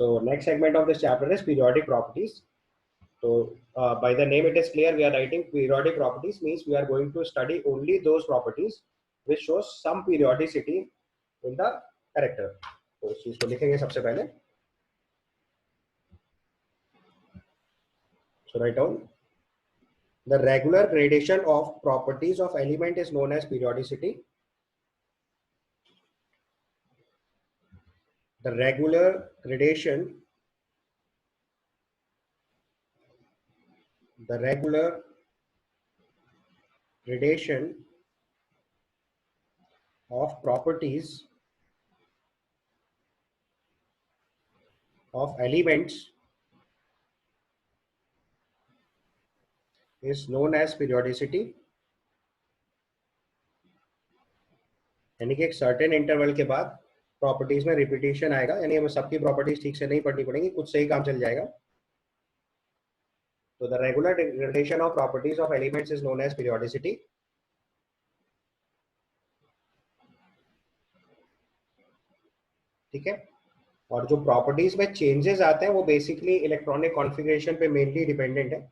So next segment of this chapter is periodic properties. So by the name it is clear, we are writing periodic properties means we are going to study only those properties which shows some periodicity in the character. तो इस चीज को लिखेंगे सबसे पहले. So write down the regular gradation of properties of element is known as periodicity. The regular gradation of properties of elements is known as periodicity. यानी कि एक सर्टेन इंटरवल के बाद प्रॉपर्टीज में रिपीटेशन आएगा, यानी हमें सबकी प्रॉपर्टीज ठीक से नहीं पढ़नी पड़ेंगी, कुछ सही काम चल जाएगा. तो the regular gradation of properties of elements is known as periodicity. ठीक है. और जो प्रॉपर्टीज में चेंजेस आते हैं वो बेसिकली इलेक्ट्रॉनिक कॉन्फ़िगरेशन पे मेनली डिपेंडेंट है.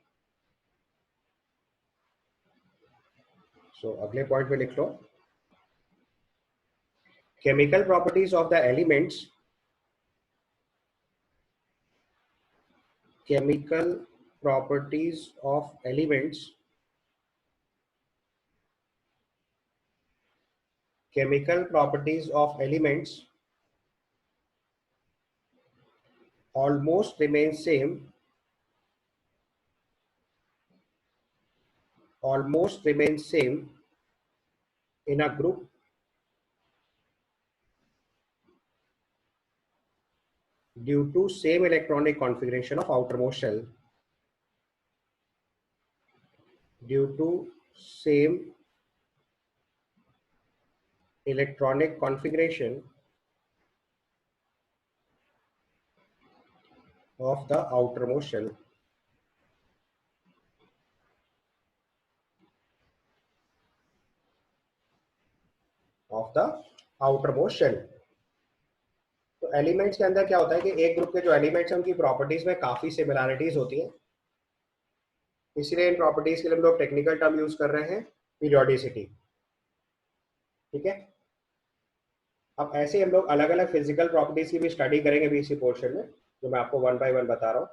सो अगले पॉइंट पे लिख लो, chemical properties of the elements, chemical properties of elements almost remain same in a group due to same electronic configuration of outermost shell. Due to same electronic configuration of the outermost shell. Of the outermost shell. तो elements के अंदर क्या होता है कि एक group के जो एलिमेंट्स हैं उनकी प्रॉपर्टीज में काफी सिमिलरिटीज होती हैं, इसलिए इन प्रॉपर्टीज के लिए हम लोग टेक्निकल टर्म यूज कर रहे हैं पीरियोडिसिटी. ठीक है. अब ऐसे ही हम लोग अलग अलग फिजिकल प्रॉपर्टीज की भी स्टडी करेंगे अभी इसी पोर्शन में, जो मैं आपको वन बाय वन बता रहा हूँ.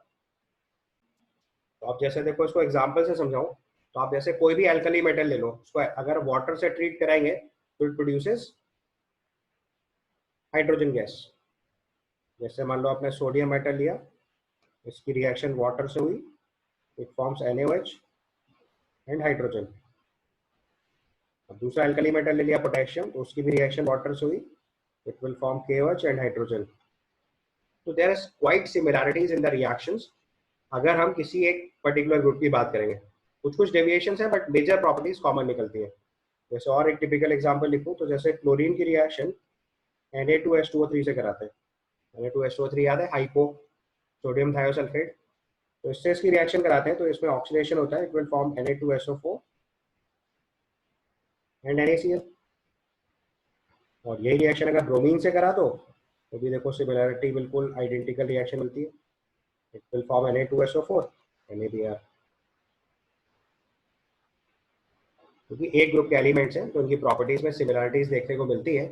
तो आप जैसे देखो, इसको एग्जाम्पल से समझाऊं तो आप जैसे कोई भी एल्कली मेटल ले लो, उसको अगर वाटर से ट्रीट कराएंगे तो इट प्रोड्यूसेस हाइड्रोजन गैस. जैसे मान लो आपने सोडियम मेटल लिया, इसकी रिएक्शन वाटर से हुई, it forms NaOH and hydrogen. अब दूसरा एल्कली मेटल ले लिया पोटेशियम, तो उसकी भी रिएक्शन वाटर से हुई, it will form KOH and hydrogen. तो there is quite similarities in the reactions अगर हम किसी एक पर्टिकुलर ग्रुप की बात करेंगे. कुछ डेविएशंस हैं बट मेजर प्रॉपर्टीज कॉमन निकलती है. जैसे और एक टिपिकल एग्जांपल लिखूं तो जैसे क्लोरीन की रिएक्शन Na2H2O3 से कराते हैं. Na2H2O3 याद है, हाइपो सोडियम थायोसल्फेट. तो इससे इसकी रिएक्शन कराते हैं तो इसमें ऑक्सीडेशन होता है, it will form Na2SO4 and NaCl. और यही रिएक्शन अगर ब्रोमीन से करा दो तो भी देखो सिमिलरिटी, बिल्कुल आइडेंटिकल रिएक्शन मिलती है, it will form Na2SO4 NaBr. क्योंकि एक ग्रुप के एलिमेंट्स हैं तो उनकी प्रॉपर्टीज में सिमिलरिटीज देखने को मिलती है,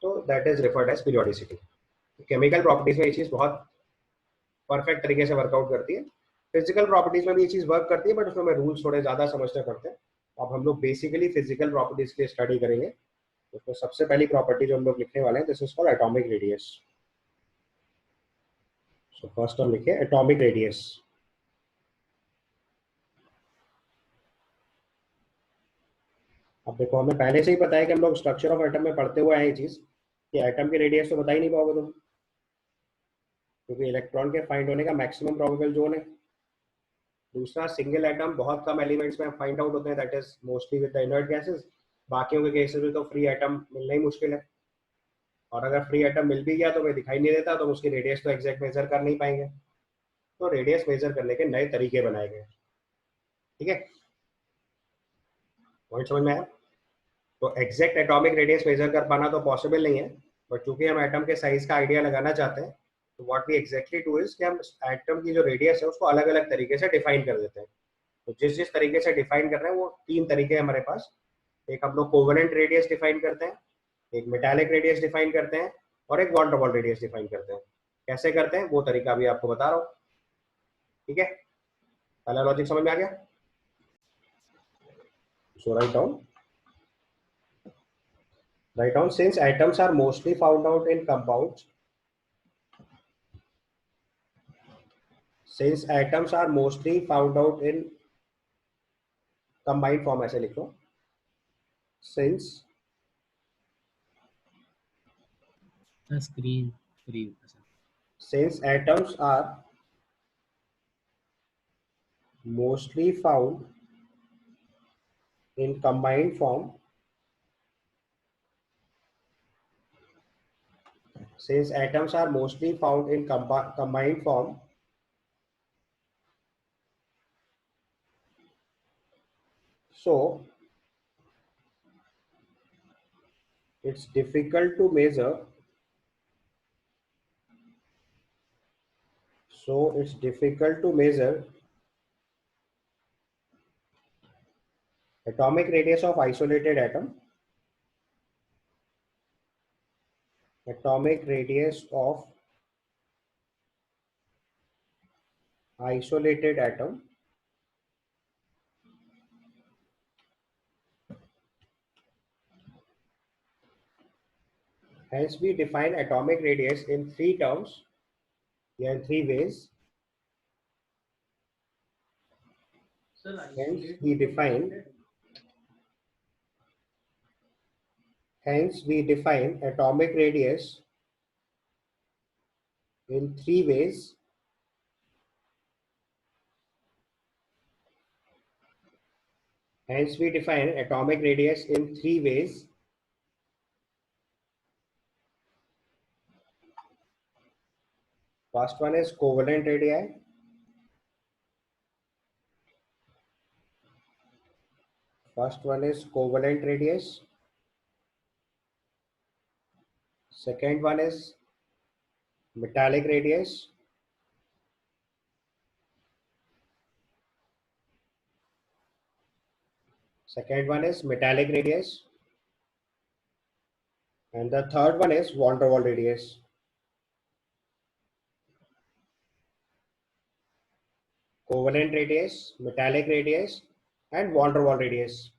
तो that is referred as periodicity. Chemical properties में ये चीज बहुत परफेक्ट तरीके से वर्कआउट करती है. फिजिकल प्रॉपर्टीज में भी ये चीज वर्क करती है बट उसमें रूल्स थोड़े ज्यादा समझने पड़ते हैं. अब हम लोग बेसिकली फिजिकल प्रॉपर्टीज की स्टडी करेंगे. तो सबसे पहली प्रॉपर्टी जो हम लोग लिखने वाले हैं, this is called atomic radius. So first हम लिखे एटॉमिक रेडियस. अब देखो, हमें पहले से ही पता है कि हम लोग स्ट्रक्चर ऑफ एटम में पढ़ते हुए आए ये चीज कि एटम की रेडियस तो बता ही नहीं पाओगे तुम, क्योंकि इलेक्ट्रॉन के फाइंड होने का मैक्सिमम प्रोबेबल जोन है. दूसरा, सिंगल एटम बहुत कम एलिमेंट्स में फाइंड आउट होते हैं, that is mostly with the inert gases. बाकियों के केसेस में तो फ्री एटम मिलना ही मुश्किल है, और अगर फ्री एटम मिल भी गया तो हमें दिखाई नहीं देता, तो उसकी रेडियस तो एग्जैक्ट मेजर कर नहीं पाएंगे. तो रेडियस मेजर करने के नए तरीके बनाए गए. ठीक है, पॉइंट समझ में आया. तो एग्जैक्ट एटॉमिक रेडियस मेजर कर पाना तो पॉसिबल नहीं है, बट चूंकि हम एटम के साइज का आइडिया लगाना चाहते हैं तो what we exactly do is कि हम एटम की जो रेडियस है उसको अलग अलग तरीके से डिफाइन कर देते हैं। तो जिस जिस तरीके से डिफाइन कर रहे हैं वो तीन तरीके हैं हमारे पास। एक हम लोग कोवेलेंट रेडियस डिफाइन करते हैं, एक मेटालिक रेडियस डिफाइन करते हैं, और एक वॉन डर रेडियस डिफाइन करते हैं। कैसे करते हैं वो तरीका अभी आपको बता रहा हूँ। ठीक है, पहला लॉजिक समझ में आ गया? सो write down since atoms are mostly found out in compounds, since atoms are mostly found out in combined form, ऐसे लिख लो, since screen free since atoms are mostly found in combined form, since atoms are mostly found in combined form, so it's difficult to measure, so it's difficult to measure atomic radius of isolated atom, atomic radius of isolated atom. Hence, we define atomic radius in three terms, in three ways. Hence, we define atomic radius in three ways. Hence, we define atomic radius in three ways. First one is covalent radii. First one is covalent radius. Second one is metallic radius. Second one is metallic radius. And the third one is van der Waals radius. Covalent radius, metallic radius, and van der Waals radius.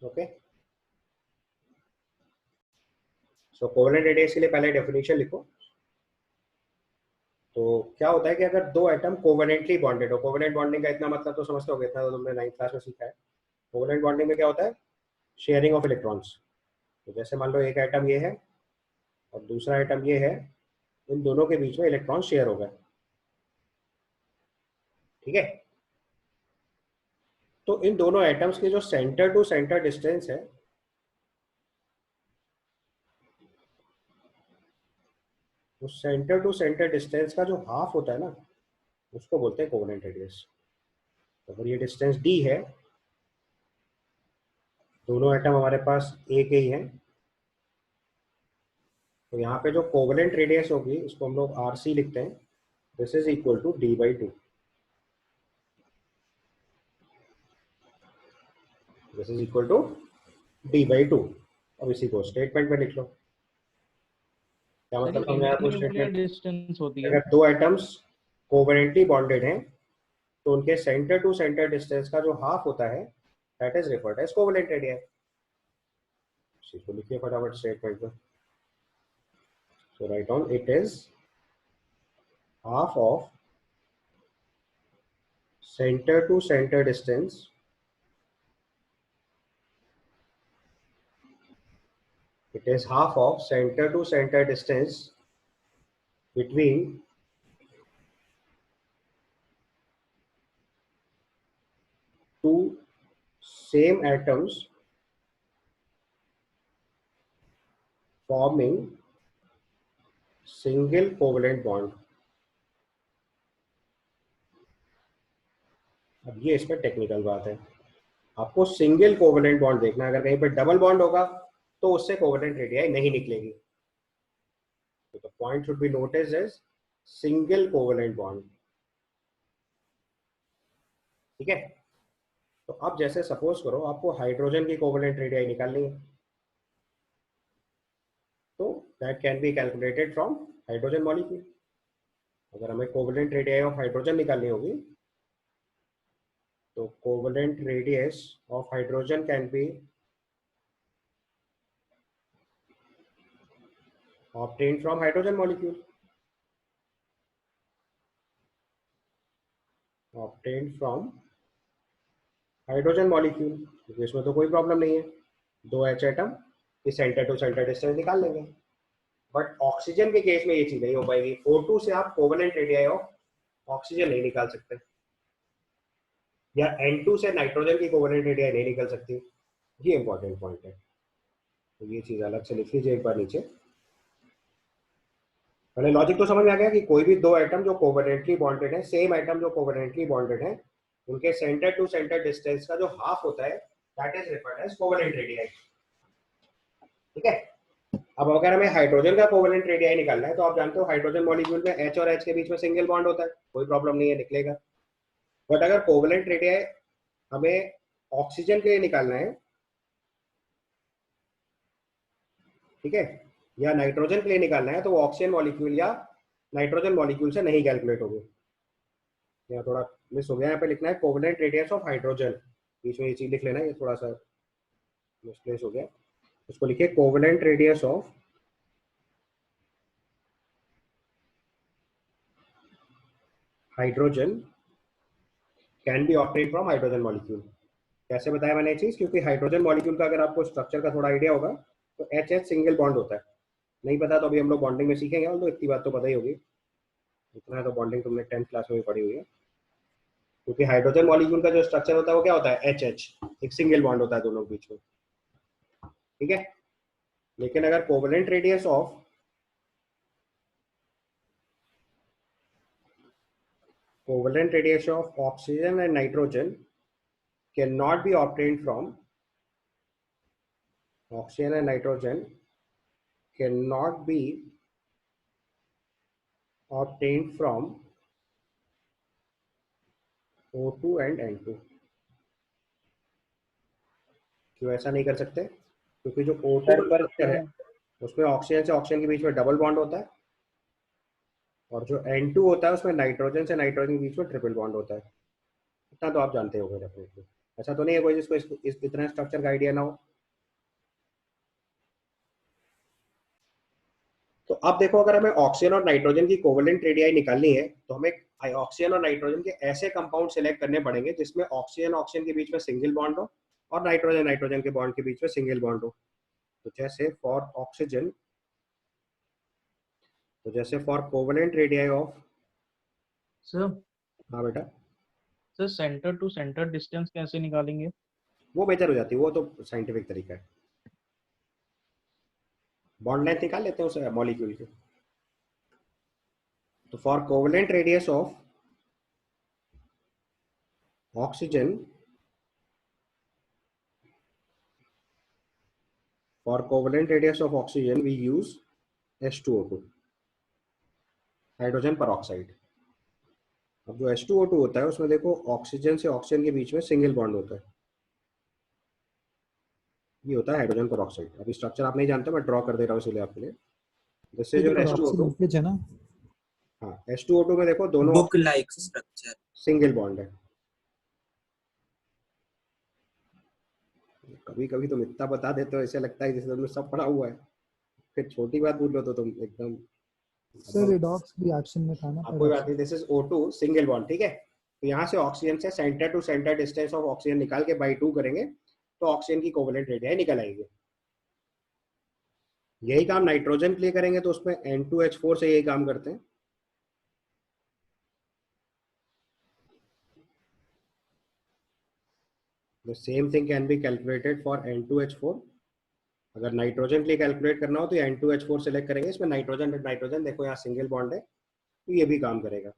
Okay. So covalent radius के लिए पहले definition लिखो। तो क्या होता है कि अगर दो एटम कोवेलेंटली बॉन्डेड हो, कोवेलेंट बॉन्डिंग का इतना मतलब तो समझते हो, इतना तो तुमने 9th क्लास में सीखा है। कोवेलेंट बॉन्डिंग में क्या होता है? Sharing of electrons. तो जैसे मान लो एक एटम ये है और दूसरा एटम ये है, इन दोनों के बीच में इलेक्ट्रॉन शेयर हो गए। ठीक है, तो इन दोनों एटम्स के जो सेंटर टू सेंटर डिस्टेंस है, उस सेंटर टू सेंटर डिस्टेंस का जो हाफ होता है ना, उसको बोलते हैं कोवेलेंट रेडियस। तो अगर ये डिस्टेंस डी है, दोनों एटम हमारे पास एक ही है, तो यहाँ पे जो कोवेलेंट रेडियस होगी इसको हम लोग आर सी लिखते हैं। This is equal to d by two. This is equal to d by two. अब इसी को स्टेटमेंट में लिख लो। क्या मतलब समझाया आपको स्टेटमेंट? डिस्टेंस होती है। अगर दो एटम्स कोवेलेंटली बॉन्डेड हैं तो उनके सेंटर टू सेंटर डिस्टेंस का जो हाफ होता है, that is referred as covalent radius. इसी को लिखिए फटाफट स्टेटमेंट में। So write on, it is half of center to center distance it is half of center to center distance between two same atoms forming single covalent bond। अब ये इसमें technical बात है। आपको सिंगल कोवेलेंट बॉन्ड देखना है। अगर कहीं पे डबल बॉन्ड होगा तो उससे कोवेलेंट रेडियाई नहीं निकलेगी। तो the point should be notice is single covalent bond. ठीक है। तो अब जैसे सपोज करो आपको हाइड्रोजन की कोवेलेंट रेडियाई निकालनी है, तो that can be calculated from hydrogen molecule. अगर हमें कोवेलेंट रेडियाई ऑफ हाइड्रोजन निकालनी होगी तो covalent radius of hydrogen can be obtained from hydrogen molecule, obtained from hydrogen molecule, क्योंकि इसमें तो कोई प्रॉब्लम नहीं है, दो एच एटम की सेंटर टू सेंटर डिस्टेंस निकाल लेंगे। बट ऑक्सीजन के केस में ये चीज नहीं हो पाएगी। O2 से आप कोवेलेंट रेडियाई ऑफ ऑक्सीजन नहीं निकाल सकते, या N2 से नाइट्रोजन की कोवेलेंट रेडियाई नहीं निकल सकती। ये इंपॉर्टेंट पॉइंट है, तो ये चीज अलग से लिख लीजिए एक बार नीचे। पहले लॉजिक तो समझ में आ गया कि कोई भी दो एटम जो कोवेलेंटली बॉन्डेड है, सेम एटम जो कोवेलेंटली बॉन्डेड है, उनके सेंटर टू सेंटर डिस्टेंस का जो हाफ होता है that is referred as covalent radii. ठीक है। अब अगर हमें हाइड्रोजन का कोवेलेंट रेडियाई निकालना है तो आप जानते हो हाइड्रोजन मॉलिक्यूल में H और H के बीच में सिंगल बॉन्ड होता है, कोई प्रॉब्लम नहीं है, निकलेगा। बट अगर कोवेलेंट रेडियाई हमें ऑक्सीजन के लिए निकालना है, ठीक है, या नाइट्रोजन के लिए निकालना है, तो वो ऑक्सीजन मॉलिक्यूल या नाइट्रोजन मॉलिक्यूल से नहीं कैलकुलेट होगी। यहाँ थोड़ा मिस हो गया, यहाँ पे लिखना है कोवेलेंट रेडियस ऑफ हाइड्रोजन, बीच में ये चीज लिख लेना, ये थोड़ा सा मिसप्लेस हो गया। उसको लिखिए covalent radius of hydrogen can be obtained from hydrogen molecule. कैसे बताया मैंने ये चीज, क्योंकि हाइड्रोजन मॉलिक्यूल का अगर आपको स्ट्रक्चर का थोड़ा आइडिया होगा तो एच एच सिंगल बॉन्ड होता है। नहीं पता तो अभी हम लोग बॉन्डिंग में सीखेंगे, तो इतनी बात तो पता ही होगी, इतना तो बॉन्डिंग तुमने 10th क्लास में भी पढ़ी हुई है। क्योंकि हाइड्रोजन मॉलिक्यूल का जो स्ट्रक्चर होता है वो क्या होता है, एच एच, एक सिंगल बॉन्ड होता है दोनों के बीच में। ठीक है। लेकिन अगर covalent radius of oxygen and nitrogen can not be obtained from oxygen and nitrogen cannot be obtained from O2 and N2। क्यों ऐसा नहीं कर सकते, क्योंकि जो O2 सर का पर स्ट्रक्चर है उसमें ऑक्सीजन से ऑक्सीजन के बीच में डबल बॉन्ड होता है, और जो N2 होता है उसमें नाइट्रोजन से नाइट्रोजन के बीच में ट्रिपल बॉन्ड होता है। इतना तो आप जानते होंगे डेफिनेटली। ऐसा तो नहीं है कोई जिसको इतना स्ट्रक्चर का आइडिया ना हो। तो अब देखो, अगर हमें ऑक्सीजन और नाइट्रोजन की कोवेलेंट रेडियाई निकालनी है तो हमें ऑक्सीजन और नाइट्रोजन के ऐसे कंपाउंड सेलेक्ट करने पड़ेंगे जिसमें ऑक्सीजन ऑक्सीजन के बीच में सिंगल बॉन्ड हो और नाइट्रोजन नाइट्रोजन के बॉन्ड के बीच में सिंगल बॉन्ड हो। तो जैसे फॉर ऑक्सीजन, तो जैसे for covalent radii of, sir हाँ बेटा, sir centre to centre distance कैसे निकालेंगे? वो बेहतर हो जाती है, वो तो साइंटिफिक तरीका है। बॉन्ड लेंथ निकाल लेते हैं उस मॉलिक्यूल की। तो for covalent radius of oxygen, for covalent radius of oxygen we use H2O2, hydrogen पर ऑक्साइड। अब जो H2O2 होता है उसमें देखो ऑक्सीजन से ऑक्सीजन के बीच में सिंगल बॉन्ड होता है, ये होता है हाइड्रोजन पर ऑक्साइड। अभी स्ट्रक्चर आप नहीं जानते, मैं ड्रॉ कर दे रहा हूँ इसलिए आपके लिए। This is your H2O2। है ना। हाँ, H2O2 में देखो दोनों book like structure, single bond है। कभी कभी तुम इतना बता देते हो ऐसे लगता है जैसे तुमने सब पढ़ा हुआ है, फिर छोटी बात बोल लो तो तुम एकदम। सर रिडॉक्स रिएक्शन में था ना। अब कोई बात नहीं, this is O2 single bond. ठीक है। तो यहाँ से ऑक्सीजन से centre to centre distance of oxygen निकाल के बाई 2 करेंगे तो ऑक्सीजन की कोवेलेंट रेडियाई निकल आएगी। यही काम नाइट्रोजन के लिए करेंगे तो उसमें N2H4 से यही काम करते हैं। The same thing can be calculated for N2H4। अगर नाइट्रोजन के लिए कैलकुलेट करना हो तो N2H4 सेलेक्ट करेंगे, इसमें नाइट्रोजन नाइट्रोजन देखो यहाँ सिंगल बॉन्ड है तो ये भी काम करेगा।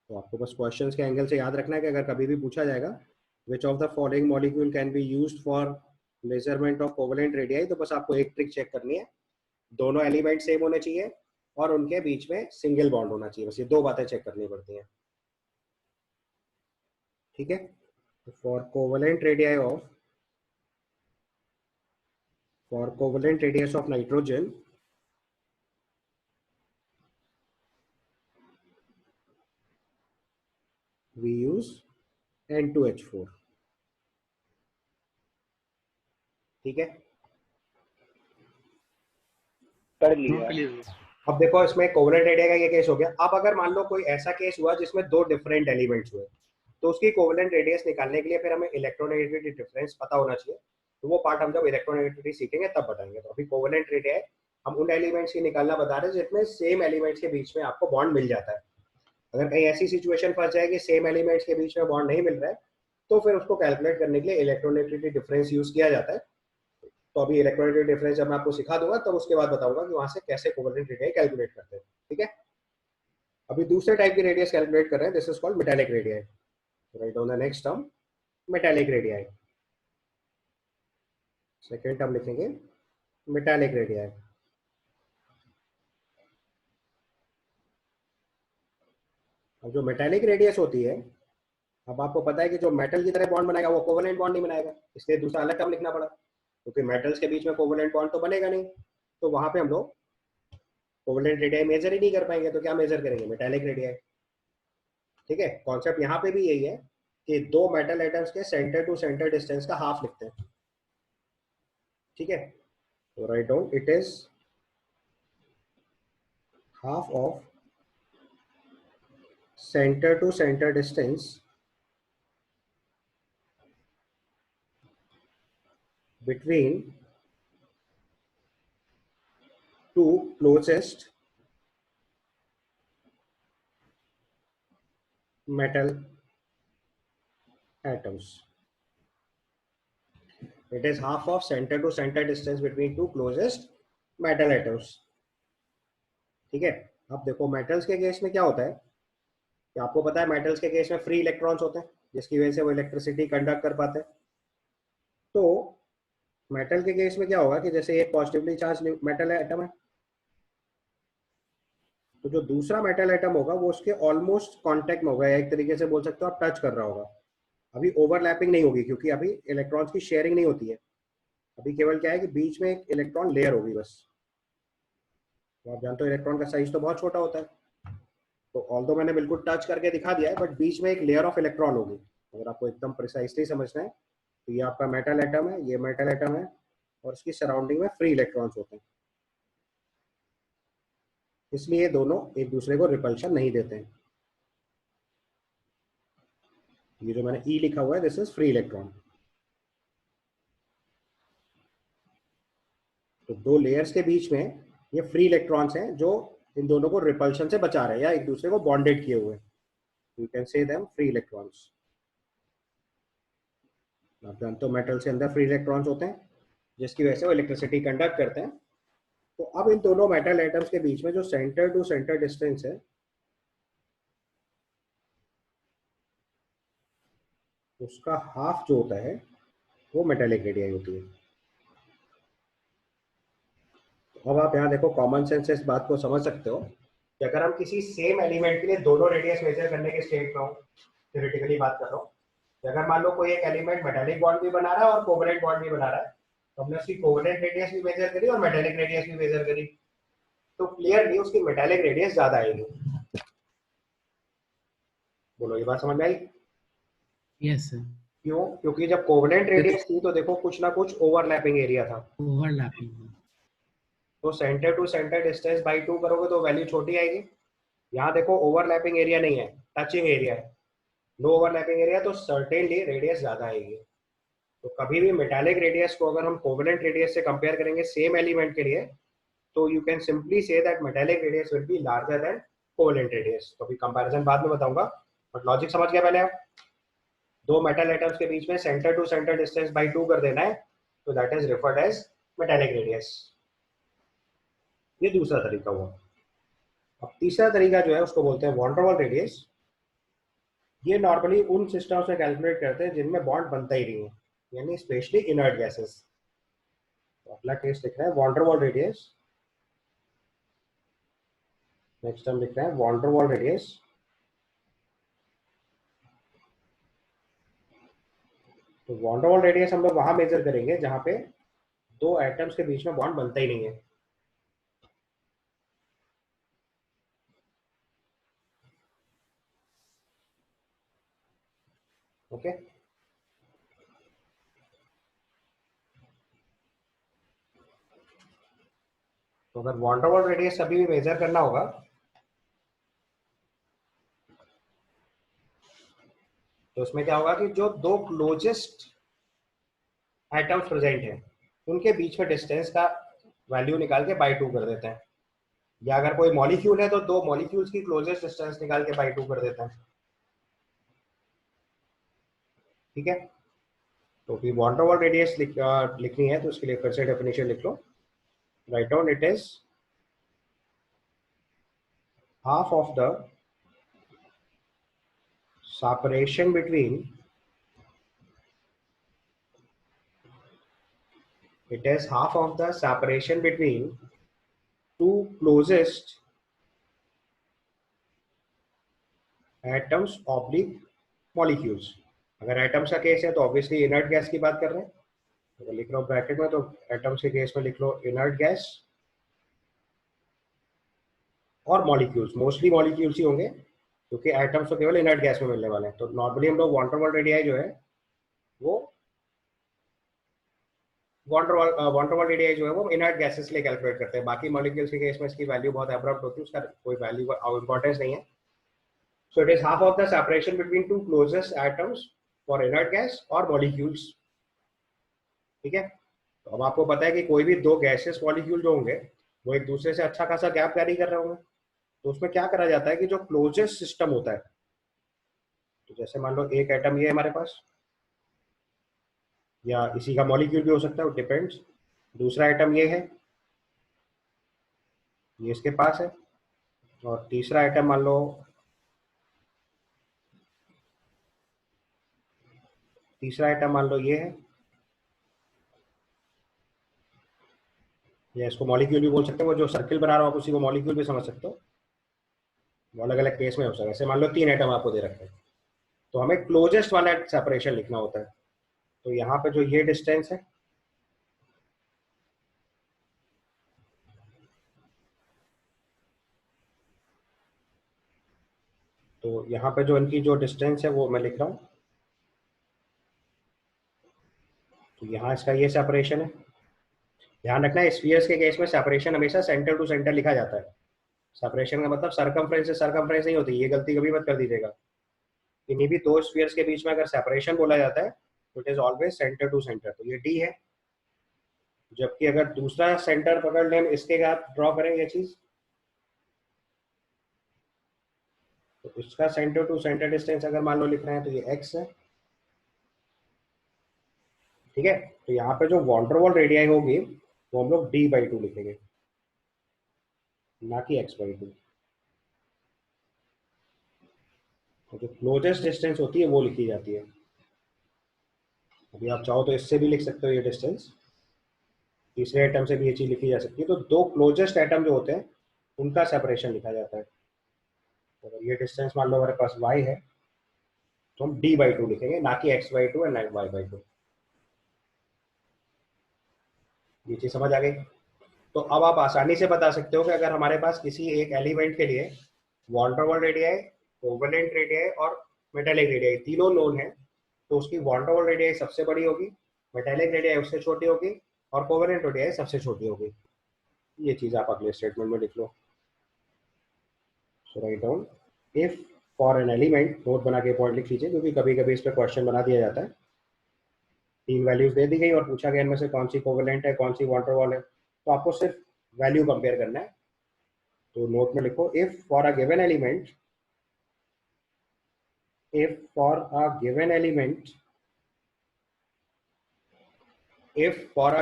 तो आपको बस क्वेश्चंस के एंगल से याद रखना है कि अगर कभी भी पूछा जाएगा which of the following molecule can be used for measurement of covalent radii, तो बस आपको एक ट्रिक चेक करनी है, दोनों एलिमेंट सेम होने चाहिए और उनके बीच में सिंगल बॉन्ड होना चाहिए, बस ये दो बातें चेक करनी पड़ती हैं। ठीक है, for covalent radii of covalent radius of nitrogen we use N2H4। ठीक है, कर लिया। अब देखो इसमें कोवेलेंट रेडिया का ये केस हो गया। अब अगर मान लो कोई ऐसा केस हुआ जिसमें दो डिफरेंट एलिमेंट्स हुए, तो उसकी कोवेलेंट रेडियस निकालने के लिए फिर हमें इलेक्ट्रोनेगेटिविटी डिफरेंस पता होना चाहिए। तो वो पार्ट हम जब इलेक्ट्रोनेगेटिविटी सीखेंगे तब बताएंगे। तो अभी कोवेलेंट रेडिया हम उन एलिमेंट्स की निकालना बता रहे हैं जिसमें सेम एलिमेंट्स के बीच में आपको बॉन्ड मिल जाता है। अगर कहीं ऐसी सिचुएशन फंस जाए कि सेम एलिमेंट्स के बीच में बॉन्ड नहीं मिल रहा है, तो फिर उसको कैलकुलेट करने के लिए इलेक्ट्रोनेगेटिविटी डिफरेंस यूज किया जाता है। तो अभी इलेक्ट्रोनेगेटिविटी डिफरेंस जब मैं आपको सिखा दूंगा तब उसके बाद बताऊंगा कि वहां से कैसे कोवेलेंट रेडियाई कैलकुलेट करते हैं। ठीक है, अभी दूसरे टाइप की रेडियस कैलकुलेट कर रहे हैं, this is called metallic radii. Write down the next term metallic radii. Second term लिखेंगे मेटालिक रेडियाई। अब जो मेटालिक रेडियस होती है, अब आपको पता है कि जो मेटल की तरह बॉन्ड बनाएगा वो कोवेलेंट बॉन्ड नहीं बनाएगा, इसलिए दूसरा अलग टर्म लिखना पड़ा, क्योंकि मेटल्स के बीच में कोवेलेंट बॉन्ड तो बनेगा नहीं। तो वहां पे हम लोग कोवेलेंट रेडियाई मेजर ही नहीं कर पाएंगे, तो क्या मेजर करेंगे? Metallic radii. ठीक है, कॉन्सेप्ट यहाँ पे भी यही है कि दो मेटल एटम्स के सेंटर टू सेंटर डिस्टेंस का हाफ लिखते हैं। ठीक है, तो right down it is half of center to center distance between two closest metal atoms. It is half of center to center distance between two closest metal atoms. ठीक है, अब देखो मेटल्स के केस में क्या होता है कि आपको पता है मेटल्स के केस में फ्री इलेक्ट्रॉन्स होते हैं जिसकी वजह से वो इलेक्ट्रिसिटी कंडक्ट कर पाते हैं। तो मेटल के केस में क्या होगा कि जैसे एक पॉजिटिवली चार्ज मेटल एटम है, तो जो दूसरा मेटल एटम होगा वो उसके ऑलमोस्ट कांटेक्ट में होगा, या एक तरीके से बोल सकते हो आप टच कर रहा होगा। अभी ओवरलैपिंग नहीं होगी क्योंकि अभी इलेक्ट्रॉन्स की शेयरिंग नहीं होती है। अभी केवल क्या है कि बीच में एक इलेक्ट्रॉन लेयर होगी बस। तो आप जानते हो इलेक्ट्रॉन का साइज तो बहुत छोटा होता है, तो ऑल्दो मैंने बिल्कुल टच करके दिखा दिया है, बट बीच में एक लेयर ऑफ इलेक्ट्रॉन होगी। अगर आपको एकदम प्रिसाइसली समझना है तो ये आपका मेटल एटम है, ये मेटल एटम है, और इसकी सराउंडिंग में फ्री इलेक्ट्रॉन्स होते हैं, इसलिए दोनों एक दूसरे को रिपल्शन नहीं देते हैं। ये जो मैंने ई लिखा हुआ है दिस इज फ्री इलेक्ट्रॉन। तो दो लेयर्स के बीच में ये फ्री इलेक्ट्रॉन्स हैं जो इन दोनों को रिपल्शन से बचा रहे हैं या एक दूसरे को बॉन्डेड किए हुए। You can say them free electrons. आप जानते हो मेटल के अंदर फ्री इलेक्ट्रॉन्स होते हैं जिसकी वजह से वो इलेक्ट्रिसिटी कंडक्ट करते हैं। तो अब इन दोनों मेटल एटम्स के बीच में जो सेंटर टू सेंटर डिस्टेंस है उसका हाफ जो होता है वो मेटालिक रेडियाई होती है। अब आप यहाँ देखो कॉमन सेंस से इस बात को समझ सकते हो कि अगर हम किसी सेम एलिमेंट के लिए दोनों रेडियस मेजर करने के स्टेट में हो, थ्योरेटिकली बात कर रहा हूँ, अगर मान लो कोई एक एलिमेंट मेटालिक बॉन्ड भी बना रहा है और कोवेलेंट बॉन्ड भी बना रहा है, तो हमने उसकी कोवेलेंट रेडियस भी मेजर करी और मेटालिक रेडियस भी मेजर करी, तो क्लियरली उसकी मेटालिक रेडियस ज्यादा आएगी। बोलो ये बात समझ में आई? Yes sir. क्यों? क्योंकि जब कोवेलेंट रेडियस थी तो देखो कुछ ना कुछ ओवरलैपिंग एरिया था। ओवरलैपिंग। तो centre to centre distance by 2 करोगे तो वैल्यू छोटी आएगी। यहाँ देखो ओवरलैपिंग एरिया नहीं है, टचिंग एरिया है, नो ओवरलैपिंग एरिया, तो सर्टेनली रेडियस ज्यादा आएगी। तो कभी भी मेटालिक रेडियस को अगर हम कोवेलेंट रेडियस से कंपेयर करेंगे सेम एलिमेंट के लिए, तो you can simply say that metallic radius will be larger than covalent radius. तो अभी कंपैरिजन बाद में बताऊंगा, बट लॉजिक समझ गया पहले आप? दो मेटल एटम्स के बीच में centre to centre distance by 2 कर देना है, तो that is referred as metallic radius. ये दूसरा तरीका हुआ। अब तीसरा तरीका जो है उसको बोलते हैं वॉन डेर वाल रेडियस। ये नॉर्मली उन सिस्टम्स में कैलकुलेट करते हैं जिनमें बॉन्ड बनता ही नहीं है, यानी स्पेशली इनर्ट गैसेस। अगला केस लिख रहे हैं वॉन डेर वाल रेडियस। नेक्स्ट हम लिख रहे हैं वॉन डेर वाल रेडियस। तो वॉन डेर वाल रेडियस हम लोग वहां मेजर करेंगे जहां पे दो एटम्स के बीच में बॉन्ड बनता ही नहीं है। ओके, तो अगर वॉन डेर वाल रेडियस अभी भी मेजर करना होगा तो उसमें क्या होगा कि जो दो क्लोजेस्ट एटम्स प्रेजेंट हैं उनके बीच में डिस्टेंस का वैल्यू निकाल के बाई 2 कर देते हैं, या अगर कोई मॉलिक्यूल है तो दो मॉलिक्यूल्स की क्लोजेस्ट डिस्टेंस निकाल के बाई 2 कर देते हैं। ठीक है, तो फिर वॉन डेर वाल रेडियस लिखनी है तो उसके लिए फिर से डेफिनेशन लिख लो। Write down it is half of the separation between two closest atoms oblique molecules। अगर एटम्स का केस है तो ऑब्वियसली इनर्ट गैस की बात कर रहे हैं, तो लिख लो ब्रैकेट में, तो एटम्स के केस में लिख लो इनर्ट गैस और मॉलिक्यूल्स, मोस्टली मॉलिक्यूल्स ही होंगे क्योंकि एटम्स तो केवल इनर्ट गैस में मिलने वाले हैं। तो नॉर्मली हम लोग वॉन डेर वाल रेडियस जो है वो वॉन डेर वाल रेडियस जो है वो इनर्ट गैसेस लिए कैलकुलेट करते हैं। बाकी मॉलिक्यूल्स के केस में इसकी वैल्यू बहुत एब्रप्ट होती है, उसका कोई वैल्यू इंपॉर्टेंस नहीं है। So it is half of the separation between two closest atoms for inert gas और मॉलिक्यूल्स। ठीक है, तो अब आपको पता है कि कोई भी दो गैसेस मॉलिक्यूल जो होंगे वो एक दूसरे से अच्छा खासा गैप कैरी कर रहे होंगे, तो उसमें क्या करा जाता है कि जो क्लोजेस्ट सिस्टम होता है, तो जैसे मान लो एक एटम ये है हमारे पास, या इसी का मॉलिक्यूल भी हो सकता है, डिपेंड्स। दूसरा आइटम ये है, ये इसके पास है, और तीसरा आइटम मान लो ये है, या इसको मॉलिक्यूल भी बोल सकते हो। वो जो सर्किल बना रहा हो आप उसी को मॉलिक्यूल भी समझ सकते हो, वो अलग अलग केस में हो सकता है। ऐसे मान लो 3 आइटम आपको दे रखे हैं, तो हमें क्लोजेस्ट वाला सेपरेशन लिखना होता है। तो यहाँ पे जो ये डिस्टेंस है, तो यहाँ पे जो इनकी जो डिस्टेंस है वो मैं लिख रहा हूँ। तो यहाँ इसका ये सेपरेशन है। ध्यान रखना है स्फीयर्स के केस में सेपरेशन हमेशा सेंटर टू सेंटर लिखा जाता है। सेपरेशन का मतलब सरकमफ्रेंस से सरकमफ्रेंस नहीं होती, ये गलती कभी मत कर दीजिएगा। इन्हीं भी दो स्फीयर्स के बीच में अगर सेपरेशन बोला जाता है तो it is always centre to centre, तो ये डी है। जबकि अगर दूसरा सेंटर पकड़ लें, इसके आप ड्रॉ करें ये चीज, तो इसका सेंटर टू सेंटर डिस्टेंस अगर मान लो लिख रहे हैं तो ये x है। ठीक है, तो यहाँ पे जो वॉन डेर वाल रेडियस होगी वो हम लोग d/2 लिखेंगे, ना कि x/2। तो जो क्लोजेस्ट डिस्टेंस होती है वो लिखी जाती है। अभी आप चाहो तो इससे भी लिख सकते हो ये डिस्टेंस, तीसरे एटम से भी ये चीज लिखी जा सकती है। तो दो क्लोजेस्ट एटम जो होते हैं उनका सेपरेशन लिखा जाता है। तो अगर ये डिस्टेंस मान लो हमारे पास y है तो हम d/2 लिखेंगे, ना कि x/2 और ना y/2। ये चीज समझ आ गई? तो अब आप आसानी से बता सकते हो कि अगर हमारे पास किसी एक एलिमेंट के लिए वॉन डेर वाल रेडियस, कोवेलेंट रेडियस और मेटेलिक रेडियस तीनों नोन है, तो उसकी वॉन डेर वाल रेडियस सबसे बड़ी होगी, मेटेलिक रेडियस उससे छोटी होगी और कोवेलेंट रेडियस सबसे छोटी होगी। ये चीज आप अगले स्टेटमेंट में लिख लो। So write down if for an element, note बना के पॉइंट लिख लीजिए क्योंकि कभी कभी इस पर क्वेश्चन बना दिया जाता है। 3 वैल्यूज दे दी गई और पूछा गया इनमें से कौन सी कोवेलेंट है, कौन सी वॉन डेर वाल है, तो आपको सिर्फ वैल्यू कंपेयर करना है। तो नोट में लिखो if for a given element, if for a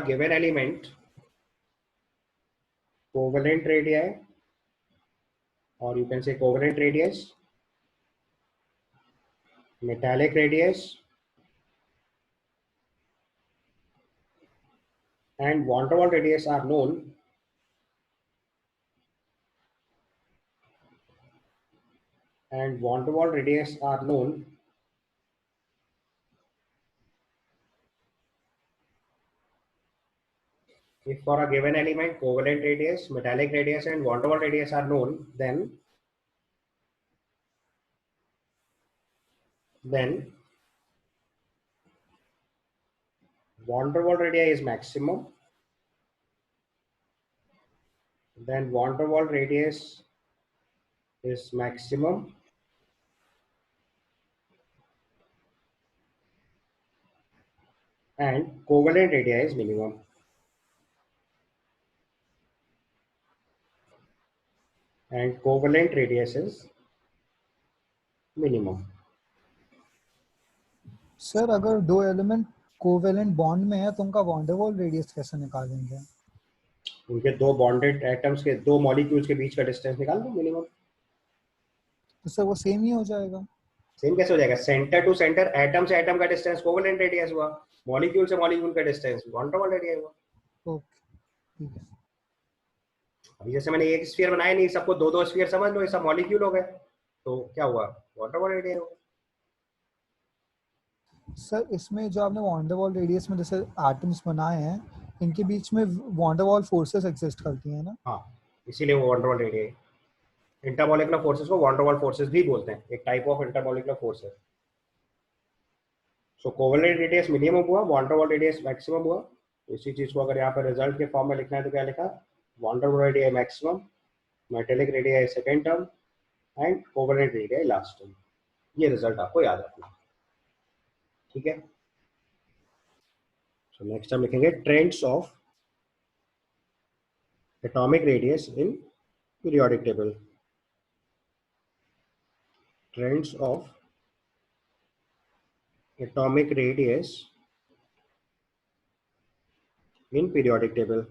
given element covalent radii, or you can say covalent radius metallic radius and van der Waals radius are known, and van der Waals radius are known if for a given element covalent radius, metallic radius and van der Waals radius are known, then van der Waals radii is maximum, then van der Waals radius is maximum, and covalent radii is minimum. And covalent radius is minimum. Sir अगर दो element covalent bond में है तो उनका von der Waals radius कैसे निकालेंगे? उनके दो बॉन्डेड एटम्स के, दो मॉलिक्यूल्स के बीच का डिस्टेंस निकाल दो मिनिमम। तो सर वो सेम ही हो जाएगा? सेम कैसे हो जाएगा? सेंटर टू सेंटर, एटम से एटम का डिस्टेंस कोवेलेंट रेडियस हुआ, मॉलिक्यूल से मॉलिक्यूल का distance van der Waals radius हुआ। ओके ठीक है। अभी जैसे मैंने एक स्फीयर बनाया नहीं, सबको दो दो स्फीयर समझ लो, ये सब मॉलिक्यूल हो गए, तो क्या हुआ? वॉन डेर वाल्स रेडियस हुआ। सर इसमें जो आपने वॉन डेर वाल्स रेडियस में जैसे एटम्स बनाए हैं, इनके बीच में van der Waals forces exist करती हैं ना? हाँ, इसीलिए वो van der Waals radius. Intermolecular forces को वॉन डेर वाल्स फोर्सेस भी बोलते हैं, एक टाइप ऑफ इंटरमॉलिक्यूलर फोर्स है। सो कोवेलेंट रेडियस मिनिमम हुआ, van der Waals radius maximum हुआ। इसी चीज को अगर यहाँ पर रिजल्ट के फॉर्म में लिखना है तो क्या लिखा? Van der Waals radius maximum, metallic radius second term and covalent radius last term. ये रिजल्ट आपको याद रखना, ठीक है? सो नेक्स्ट हम लिखेंगे trends of atomic radius in periodic table. Trends of atomic radius in periodic table.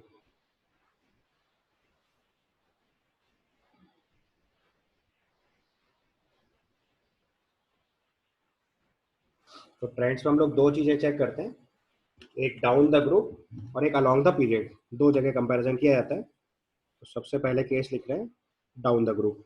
तो trends में हम लोग दो चीजें चेक करते हैं, एक डाउन द ग्रुप और एक अलोंग द पीरियड। दो जगह कंपैरिजन किया जाता है। तो सबसे पहले केस लिख रहे हैं डाउन द ग्रुप।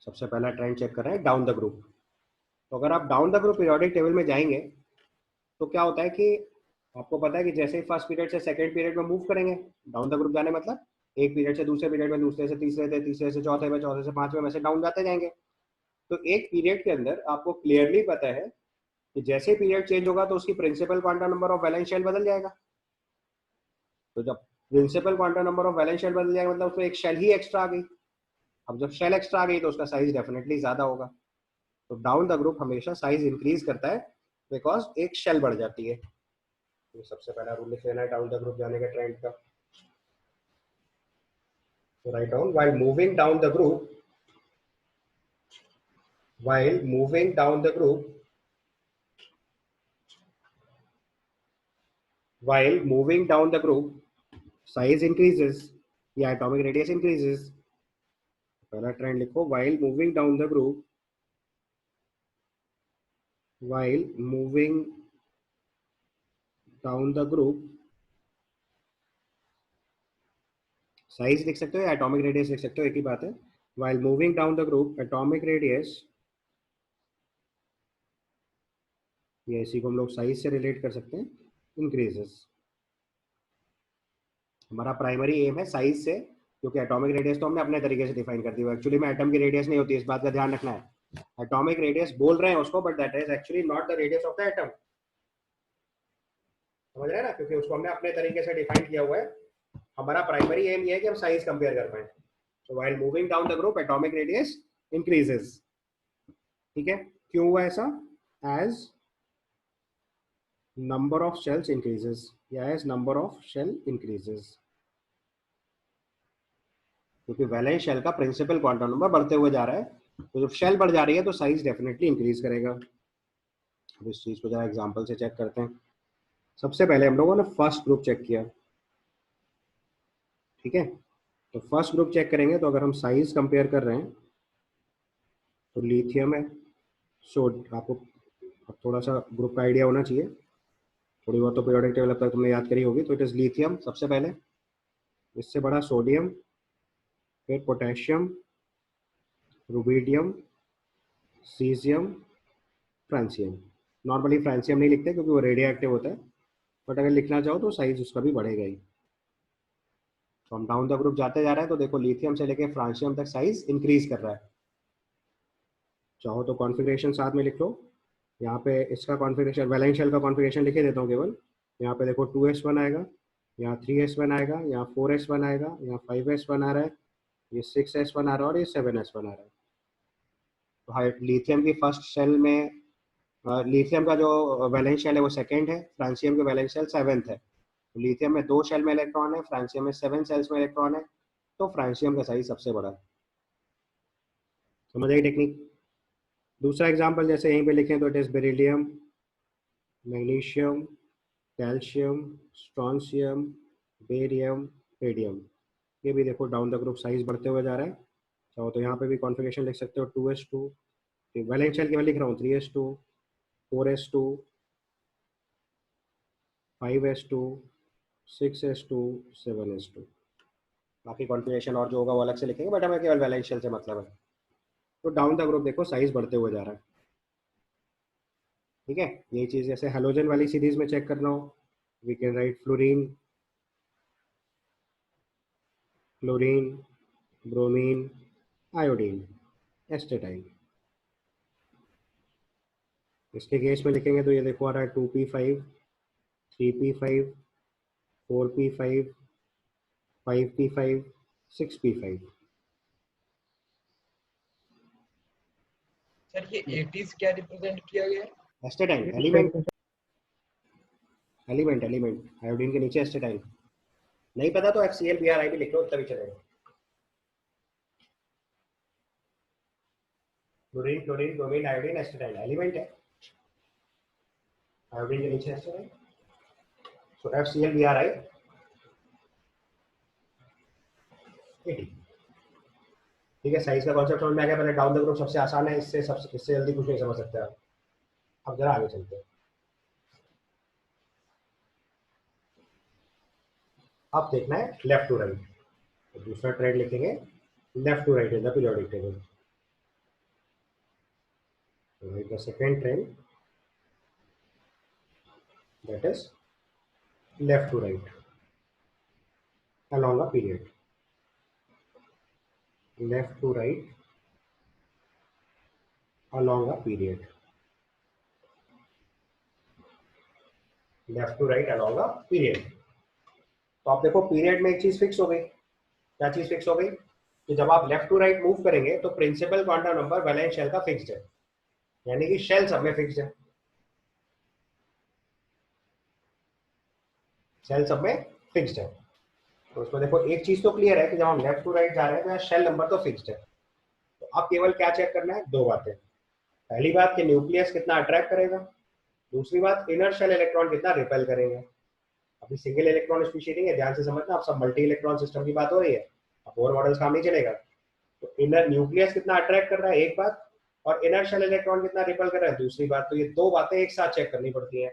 सबसे पहला ट्रेंड चेक कर रहे हैं डाउन द ग्रुप। तो अगर आप down the group periodic table में जाएंगे तो क्या होता है कि आपको पता है कि जैसे ही फर्स्ट पीरियड से सेकंड पीरियड में मूव करेंगे, डाउन द ग्रुप जाने मतलब एक पीरियड से दूसरे पीरियड में, दूसरे से तीसरे से, तीसरे से चौथे में, चौथे से पांचवें में से डाउन जाते जाएंगे। तो एक पीरियड के अंदर आपको क्लियरली पता है कि जैसे ही पीरियड चेंज होगा तो उसकी principal quantum number of valence shell बदल जाएगा। तो जब principal quantum number of valence shell बदल जाएगा मतलब उसमें एक शेल ही एक्स्ट्रा आ गई। अब जब शेल एक्स्ट्रा आ गई तो उसका साइज डेफिनेटली ज्यादा होगा। तो डाउन द ग्रुप हमेशा साइज इंक्रीज करता है बिकॉज एक शेल बढ़ जाती है। तो सबसे पहला रूल लिख लेना है डाउन द ग्रुप जाने के ट्रेंड का। तो write down while moving down the group, while moving down the group, while moving down the group, size increases या atomic radius increases। पहला ट्रेंड लिखो, while moving down the group, while moving down the group, size लिख सकते हो या atomic radius लिख सकते हो, एक ही बात है। while moving down the group, atomic radius, ये इसी को हम लोग साइज से रिलेट कर सकते हैं, इंक्रीजेस। हमारा प्राइमरी एम है साइज से, क्योंकि एटॉमिक रेडियस तो हमने अपने तरीके से डिफाइन कर दी है। एक्चुअली में एटम की रेडियस नहीं होती, इस बात का ध्यान रखना है। एटॉमिक रेडियस बोल रहे हैं उसको, but that is actually not the radius of the atom. समझ रहे हैं ना? क्योंकि उसको हमने अपने तरीके से डिफाइन किया हुआ है। हमारा प्राइमरी एम ये है कि हम साइज कंपेयर कर पाए। So while moving down the group, atomic radius increases. ठीक है, क्यों हुआ ऐसा? As number of shells increases, या as number of shell increases, क्योंकि वैलेंस शेल का प्रिंसिपल क्वांटम नंबर बढ़ते हुए जा रहा है। तो जब शेल बढ़ जा रही है तो साइज डेफिनेटली इंक्रीज करेगा। अब इस चीज को जरा एग्जांपल से चेक करते हैं। सबसे पहले हम लोगों ने फर्स्ट ग्रुप चेक किया, ठीक है, तो फर्स्ट ग्रुप चेक करेंगे। तो अगर हम साइज कंपेयर कर रहे हैं तो लिथियम है, आपको अब थोड़ा सा ग्रुप का आइडिया होना चाहिए, थोड़ी बहुत तो पीरियोडिक टेबल अब तक तुमने याद करी होगी। तो इट इज़ लिथियम सबसे पहले, इससे बड़ा सोडियम, फिर potassium, rubidium, caesium, francium. Normally francium नहीं लिखते क्योंकि वो रेडियो एक्टिव होता है, बट अगर लिखना चाहो तो साइज उसका भी बढ़ेगा ही। तो हम डाउन द ग्रुप जाते जा रहे हैं, तो देखो लिथियम से लेके फ्रांसियम तक साइज इंक्रीज कर रहा है। चाहो तो कॉन्फ़िगरेशन साथ में लिख लो। यहाँ पे इसका कॉन्फ़िगरेशन, वैलेंस शेल का कॉन्फ़िगरेशन लिखे देता हूँ केवल। यहाँ पे देखो 2s1 आएगा, यहाँ 3s1 आएगा, यहाँ 4s1 आएगा, यहाँ 5s1 आ रहा है, ये 6s1 आ रहा है और ये 7s1 आ रहा है। तो हाइट लिथियम की फर्स्ट शेल में, लिथियम का जो वैलेंस शेल है वो सेकंड है, फ्रांसियम के वैलेंस शेल 7th है। तो लिथियम में 2 शेल में इलेक्ट्रॉन है, फ्रांसियम में 7 शेल्स में इलेक्ट्रॉन है, तो फ्रांसियम का साइज सबसे बड़ा है। समझ आई टेक्निक। दूसरा एग्जांपल जैसे यहीं पे लिखें तो it is beryllium, magnesium, calcium, strontium, barium, radium. ये भी देखो डाउन द ग्रुप साइज बढ़ते हुए जा रहा है। चाहो तो यहाँ पे भी कॉन्फ़िगरेशन लिख सकते हो 2s2, वैलेंस शेल की मैं लिख रहा हूँ 3s2, 4s2, 5s2, 6s2, 7s2। बाकी कॉन्फ़िगरेशन और जो होगा वो अलग से लिखेंगे, बट हमें केवल वैलेंस शेल से मतलब है। तो डाउन द ग्रुप देखो साइज बढ़ते हुए जा रहा है। ठीक है, यही चीज़ जैसे हेलोजन वाली सीरीज में चेक करना हो, we can write fluorine, chlorine, bromine, iodine, astatine. इसके केस में लिखेंगे तो ये देखो आ रहा है 2p5, 3p5, 4p5, 5p5, 6p5। Sir ये 80s क्या रिप्रेजेंट किया गया है? एस्टेटाइन एलिमेंट, एलिमेंट आयोडीन के नीचे एस्टेटाइन। नहीं पता तो FCl भी लिख लो, तभी चलेगा। Chlorine, chlorine, bromine, iodine, astatine element है, आयोडीन के नीचे एस्टेटाइन। सो FCl 80। ठीक है, साइज का कॉन्सेप्ट समझ में आ गया। पहले डाउन द ग्रुप सबसे आसान है, इससे जल्दी कुछ नहीं समझ सकते आप। अब जरा आगे चलते हैं। अब देखना है लेफ्ट टू राइट, तो दूसरा ट्रेंड लिखेंगे left to right in the periodic table. Right the second trend, that is left to right along a period, left to right along a period, left to right along a period। तो आप देखो period में एक चीज fix हो गई। क्या चीज फिक्स हो गई? कि जब आप लेफ्ट टू राइट मूव करेंगे तो principal quantum number valence shell का फिक्स्ड है, यानी कि शेल सब में फिक्स्ड है, शेल सब में फिक्स्ड है। तो उसमें देखो एक चीज तो क्लियर है कि जब हम लेफ्ट टू राइट जा रहे हैं तो यहाँ शेल नंबर तो फिक्स्ड है। तो अब केवल क्या चेक करना है? दो बातें। पहली बात कि न्यूक्लियस कितना अट्रैक्ट करेगा, दूसरी बात इनर शेल इलेक्ट्रॉन कितना रिपेल करेंगे। अभी सिंगल इलेक्ट्रॉन स्पीशीज नहीं है, ध्यान से समझना, अब सब मल्टी इलेक्ट्रॉन सिस्टम की बात हो रही है, अब और मॉडल्स काम नहीं चलेगा। तो इनर न्यूक्लियस कितना अट्रैक्ट कर रहा है एक बात, और इनर शेल इलेक्ट्रॉन कितना रिपेल कर रहा है दूसरी बात। तो ये दो बातें एक साथ चेक करनी पड़ती हैं।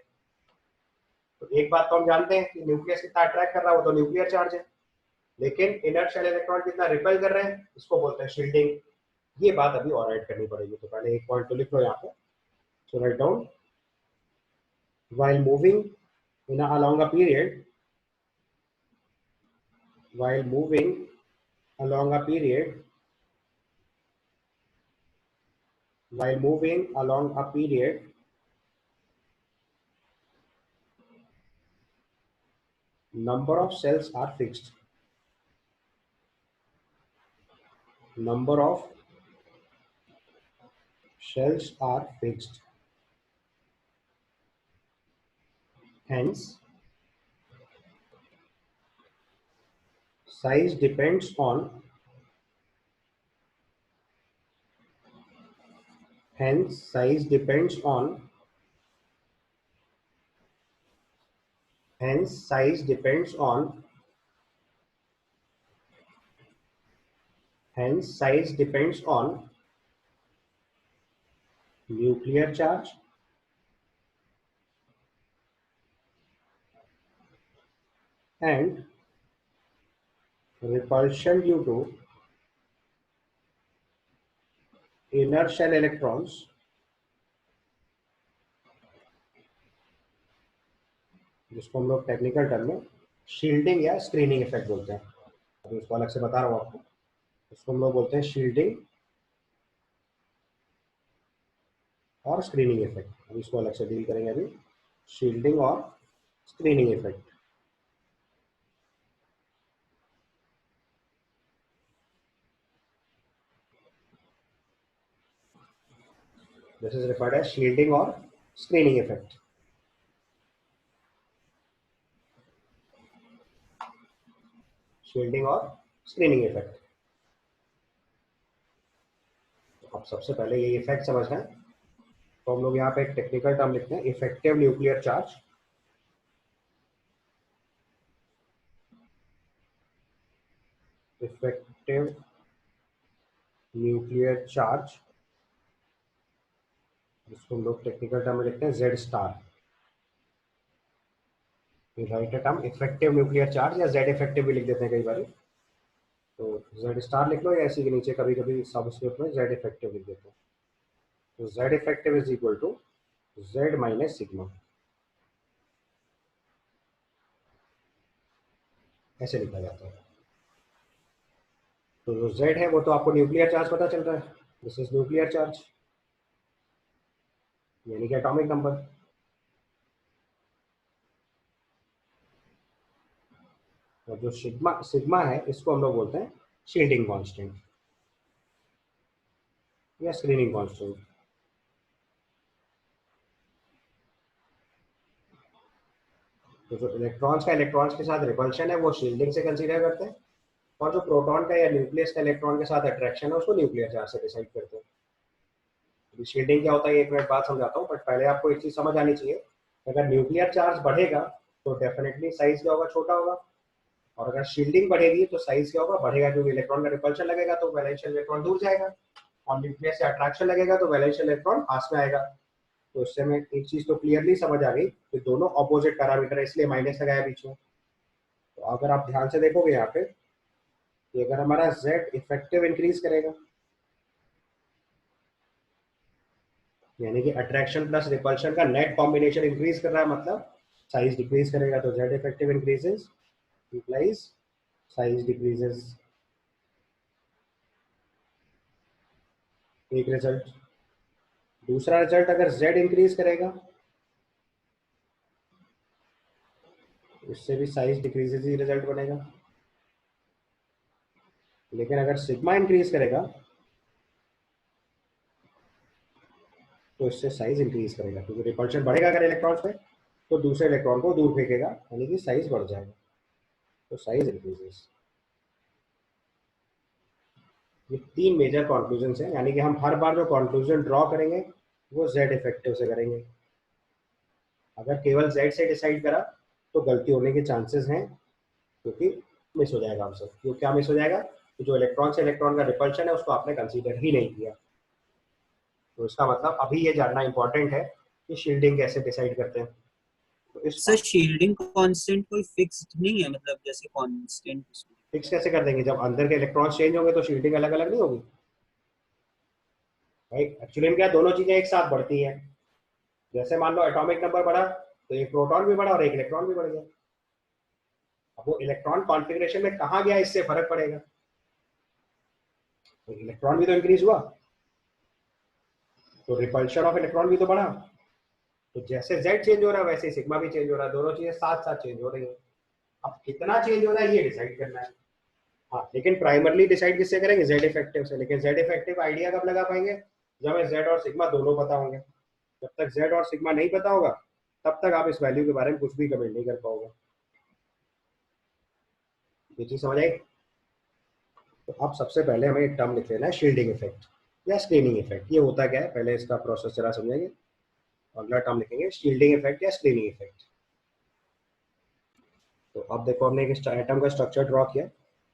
तो एक बात तो हम जानते हैं कि न्यूक्लियस कितना अट्रैक्ट कर रहा है, वो तो न्यूक्लियर चार्ज है, लेकिन इनर शेल इलेक्ट्रॉन कितना रिपेल कर रहे हैं, इसको बोलते हैं शील्डिंग। ये बात अभी और ऐड करनी पड़ेगी। तो पहले एक पॉइंट तो लिख लो यहाँ पे। So write down, while moving along a period, while moving along a period, while moving along a period, number of cells are fixed, number of cells are fixed, hence size depends on, hence size depends on, hence size depends on hence size depends on nuclear charge and repulsion due to inner shell electrons जिसको हम लोग technical term में shielding या screening effect बोलते हैं। अभी उसको अलग से बता रहा हूँ आपको। इसको हम लोग बोलते हैं शील्डिंग और स्क्रीनिंग इफेक्ट। अभी इसको अलग से डील करेंगे। अभी शील्डिंग और screening effect. This is referred as shielding और स्क्रीनिंग इफेक्ट। शील्डिंग और स्क्रीनिंग इफेक्ट। अब सबसे पहले ये इफेक्ट समझना है, तो हम लोग यहाँ पे एक टेक्निकल टर्म लिखते हैं, effective nuclear charge. Effective nuclear charge, जिसको हम लोग टेक्निकल टर्म में लिखते हैं Z star. Right term effective nuclear charge या Z इफेक्टिव भी लिख देते हैं कई बार। तो Z स्टार लिख लो या इसी के नीचे कभी कभी सबस्क्रिप्ट में Z इफेक्टिव लिख देते हैं। तो Z effective is equal to Z minus sigma, ऐसे लिखा जाता है। तो जो Z है वो तो आपको न्यूक्लियर चार्ज पता चल रहा है, दिस इज न्यूक्लियर चार्ज यानी कि एटॉमिक नंबर। और जो सिग्मा सिग्मा है इसको हम लोग बोलते हैं शील्डिंग कांस्टेंट या स्क्रीनिंग कांस्टेंट। तो जो इलेक्ट्रॉन्स का इलेक्ट्रॉन्स के साथ रिपल्शन है वो शील्डिंग से कंसीडर करते हैं, और जो प्रोटॉन का या न्यूक्लियस का इलेक्ट्रॉन के साथ अट्रैक्शन है उसको न्यूक्लियर चार्ज से डिसाइड करते हैं। अभी शील्डिंग क्या होता है एक मिनट बाद समझाता हूँ, बट पहले आपको एक चीज समझ आनी चाहिए, अगर न्यूक्लियर चार्ज बढ़ेगा तो डेफिनेटली साइज क्या होगा, छोटा होगा। और अगर शील्डिंग बढ़ेगी तो साइज क्या होगा, बढ़ेगा, क्योंकि इलेक्ट्रॉन का रिपल्शन लगेगा तो वैलेंशियल इलेक्ट्रॉन दूर जाएगा, और न्यूक्लियस से अट्रैक्शन लगेगा तो वैलेंशियल इलेक्ट्रॉन पास में आएगा। तो इससे में एक चीज तो क्लियरली समझ आ गई कि दोनों ऑपोजिट पैरामीटर है, इसलिए माइनस लगाया बीच में। तो अगर आप ध्यान से देखोगे यहाँ पे कि अगर हमारा Z इफेक्टिव इंक्रीज करेगा, यानी कि अट्रैक्शन प्लस रिपल्शन का नेट कॉम्बिनेशन इंक्रीज कर रहा है, मतलब साइज डिक्रीज करेगा। तो Z effective increases implies size decreases. एक रिजल्ट। दूसरा रिजल्ट, अगर Z इंक्रीज करेगा उससे भी साइज डिक्रीजेस ही रिजल्ट बनेगा। लेकिन अगर सिग्मा इंक्रीज करेगा तो इससे साइज इंक्रीज करेगा, क्योंकि रिपल्शन बढ़ेगा अगर इलेक्ट्रॉन्स पे तो दूसरे इलेक्ट्रॉन को दूर फेंकेगा, यानी कि साइज बढ़ जाएगा, तो साइज इंक्रीजेस। ये तीन मेजर कॉन्क्लूजन हैं, यानी कि हम हर बार जो कॉन्क्लूजन ड्रॉ करेंगे वो Z इफेक्टिव से करेंगे। अगर केवल Z से डिसाइड करा तो गलती होने के चांसेस हैं, क्योंकि मिस हो जाएगा हमसे। क्यों क्या मिस हो जाएगा, तो जो इलेक्ट्रॉन से इलेक्ट्रॉन का रिपल्शन है उसको आपने कंसीडर ही नहीं किया। तो इसका मतलब अभी ये जानना इंपॉर्टेंट है कि शील्डिंग कैसे डिसाइड करते हैं। तो इस सर शील्डिंग कांस्टेंट कोई फिक्स्ड नहीं है, मतलब जैसे कांस्टेंट फिक्स कैसे कर देंगे, जब अंदर के इलेक्ट्रॉन्स चेंज होंगे तो शील्डिंग अलग अलग नहीं होगी भाई। एक्चुअली में क्या, दोनों चीजें एक साथ बढ़ती हैं। जैसे मान लो एटॉमिक नंबर बढ़ा तो एक प्रोटॉन भी बढ़ा और एक इलेक्ट्रॉन भी बढ़ गया। अब वो इलेक्ट्रॉन कॉन्फ़िगरेशन में कहाँ गया इससे फर्क पड़ेगा। तो इलेक्ट्रॉन भी तो इंक्रीज हुआ, तो रिपल्शन ऑफ इलेक्ट्रॉन भी तो बढ़ा। तो जैसे Z चेंज हो रहा है वैसे सिग्मा भी चेंज हो रहा है, दोनों चीजें साथ साथ चेंज हो रही है। अब कितना चेंज हो रहा है ये डिसाइड करना है। हाँ, लेकिन प्राइमरली डिसाइड किससे करेंगे, Z इफेक्टिव से। लेकिन Z इफेक्टिव आइडिया कब लगा पाएंगे, जब हमें Z और सिग्मा दोनों पता होंगे। जब तक Z और सिग्मा नहीं पता होगा तब तक आप इस वैल्यू के बारे में कुछ भी कमेंट नहीं कर पाओगे। ये चीज समझ आई। तो अब सबसे पहले हमें एक टर्म लिख लेना है, शील्डिंग इफेक्ट या स्क्रीनिंग इफेक्ट। ये होता क्या है, पहले इसका प्रोसेस जरा समझेंगे। अगला टर्म लिखेंगे शील्डिंग इफेक्ट या स्क्रीनिंग इफेक्ट। तो अब देखो हमने एक एटम का स्ट्रक्चर ड्रॉ किया,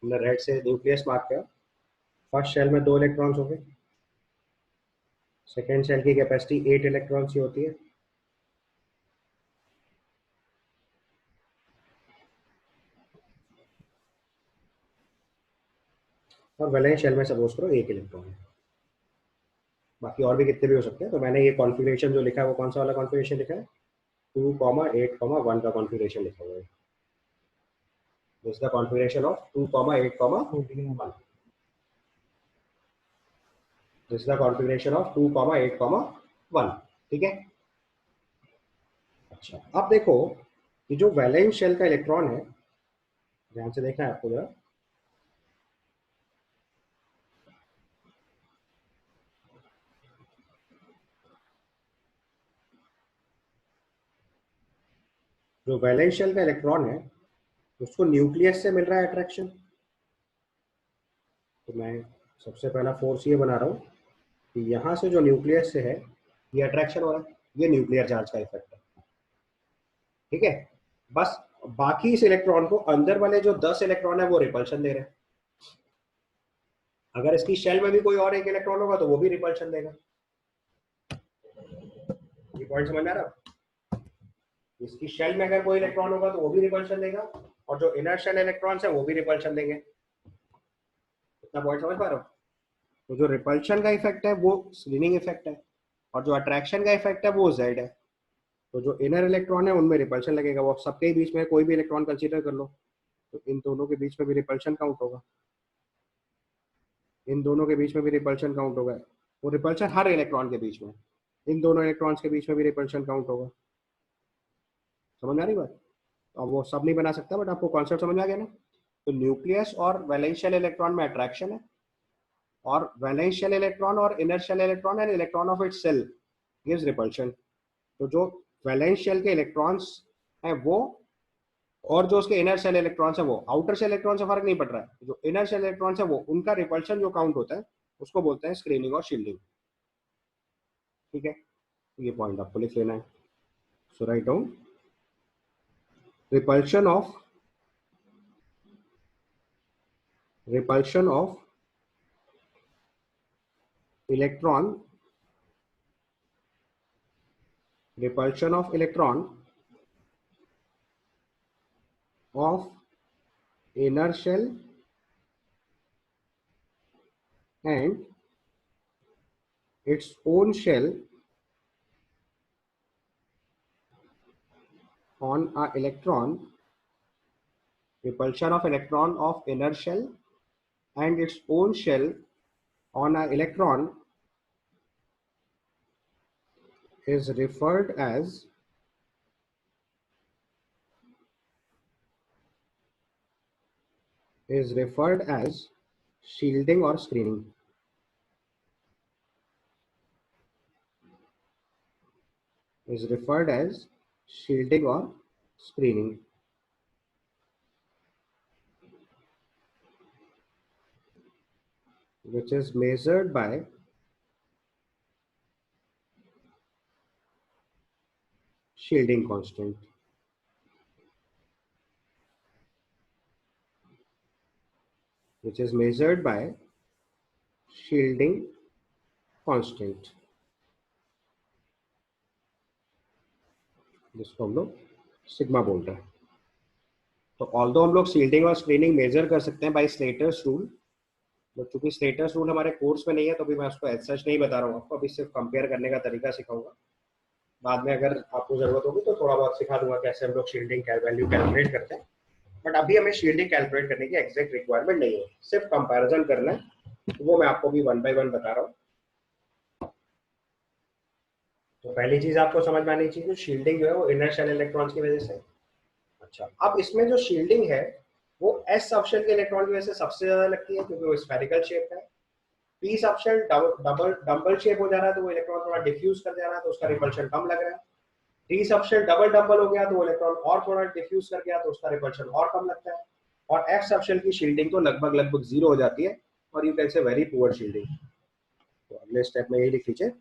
हमने रेड से न्यूक्लियस मार्क किया, फर्स्ट शेल में 2 इलेक्ट्रॉन्स हो गए, सेकेंड शेल की कैपेसिटी 8 इलेक्ट्रॉन्स की होती है, और वैलेंस शेल में सपोज करो 1 इलेक्ट्रॉन है। बाकी और भी कितने भी हो सकते हैं। तो मैंने ये कॉन्फ़िगरेशन जो लिखा है वो कौन सा वाला कॉन्फ़िगरेशन लिखा है, 2,8,1 का कॉन्फ़िगरेशन लिखा हुआ है। This is the configuration of 2,8,1। This is the configuration of 2,8,1। ठीक है। अच्छा, अब देखो कि जो वैलेंस शेल का इलेक्ट्रॉन है, ध्यान से देखना है आपको जरा, जो वैलेंस शेल का इलेक्ट्रॉन है उसको न्यूक्लियस से मिल रहा है अट्रैक्शन। तो मैं सबसे पहला फोर्स ये बना रहा हूँ कि यहाँ से जो न्यूक्लियस से है ये अट्रैक्शन हो रहा है, ये न्यूक्लियर चार्ज का इफेक्ट है। ठीक है। बस बाकी इस इलेक्ट्रॉन को अंदर वाले जो 10 इलेक्ट्रॉन है वो रिपल्शन दे रहे हैं। अगर इसकी शेल में भी कोई और एक इलेक्ट्रॉन होगा तो वो भी रिपल्शन देगा। ये पॉइंट समझ में आ रहा है? इसकी शेल में अगर कोई इलेक्ट्रॉन होगा तो वो भी रिपल्शन देगा, और जो इनर शेल इलेक्ट्रॉन्स है वो भी रिपल्शन देंगे। इतना पॉइंट समझ पा रहे हो? तो जो रिपल्शन का इफेक्ट है वो स्क्रीनिंग इफेक्ट है, और जो अट्रैक्शन का इफेक्ट है वो जेड है। तो जो इनर इलेक्ट्रॉन है उनमें रिपल्शन लगेगा, वो सबके बीच में कोई भी इलेक्ट्रॉन कंसीडर कर लो तो इन दोनों के बीच में भी रिपल्शन काउंट होगा, इन दोनों के बीच में भी रिपल्शन काउंट होगा। वो रिपल्शन हर इलेक्ट्रॉन के बीच में, इन दोनों इलेक्ट्रॉन्स के बीच में भी रिपल्शन काउंट होगा। समझ में आ रही बात? अब वो सब नहीं बना सकता, बट आपको कॉन्सेप्ट समझ में आ गया ना। तो न्यूक्लियस और वैलेंस शेल इलेक्ट्रॉन में अट्रैक्शन है, और वैलेंस शेल इलेक्ट्रॉन और inner shell electron and electron of its shell gives repulsion. तो जो वैलेंस शेल के इलेक्ट्रॉन्स हैं वो, और जो उसके इनर शेल इलेक्ट्रॉन्स है वो, आउटर शेल इलेक्ट्रॉन से फर्क नहीं पड़ रहा है, जो इनर शेल इलेक्ट्रॉन्स है वो, उनका रिपल्शन जो काउंट होता है उसको बोलते हैं स्क्रीनिंग और शील्डिंग। ठीक है, ये पॉइंट आपको लिख लेना है। So write down repulsion of electron of inner shell and its own shell on a electron, repulsion of electron of inner shell and its own shell on a electron is referred as shielding or screening. Is referred as shielding or screening. Which is measured by shielding constant. Which is measured by shielding constant. जिसको हम लोग sigma बोल रहे हैं। तो although हम लोग shielding और स्क्रीनिंग मेजर कर सकते हैं बाय स्लेटर्स रूल, तो चूंकि स्लेटर्स रूल हमारे कोर्स में नहीं है तो भी मैं उसको एज सच नहीं बता रहा हूँ आपको, अभी सिर्फ कंपेयर करने का तरीका सिखाऊंगा। बाद में अगर आपको जरूरत होगी तो थोड़ा बहुत सिखा दूंगा कैसे हम लोग शील्डिंग वैल्यू कैलकुलेट करते हैं, बट अभी हमें शील्डिंग कैलकुलेट करने की एग्जैक्ट रिक्वायरमेंट नहीं है, सिर्फ कंपैरिजन करना है, वो मैं आपको भी 1 बाय 1 बता रहा हूँ। तो पहली चीज आपको समझ में आनी चाहिए, शील्डिंग जो है वो इनर शेल इलेक्ट्रॉन्स की वजह से। अच्छा, अब इसमें जो शील्डिंग है वो एस सबशेल के इलेक्ट्रॉन की वजह से सबसे ज्यादा लगती है, क्योंकि वो स्फेरिकल शेप का है। पी सबशेल डबल शेप हो जा रहा है तो वो इलेक्ट्रॉन थोड़ा डिफ्यूज कर जा रहा है तो उसका रिपल्शन कम लग रहा है। डी सबशेल डबल हो गया तो वो इलेक्ट्रॉन और थोड़ा डिफ्यूज कर गया तो उसका रिपल्शन और कम लगता है। और एफ सबशेल की शील्डिंग तो लगभग 0 हो जाती है, और you can say very poor shielding. तो अगले स्टेप में यही लिख लीजिए,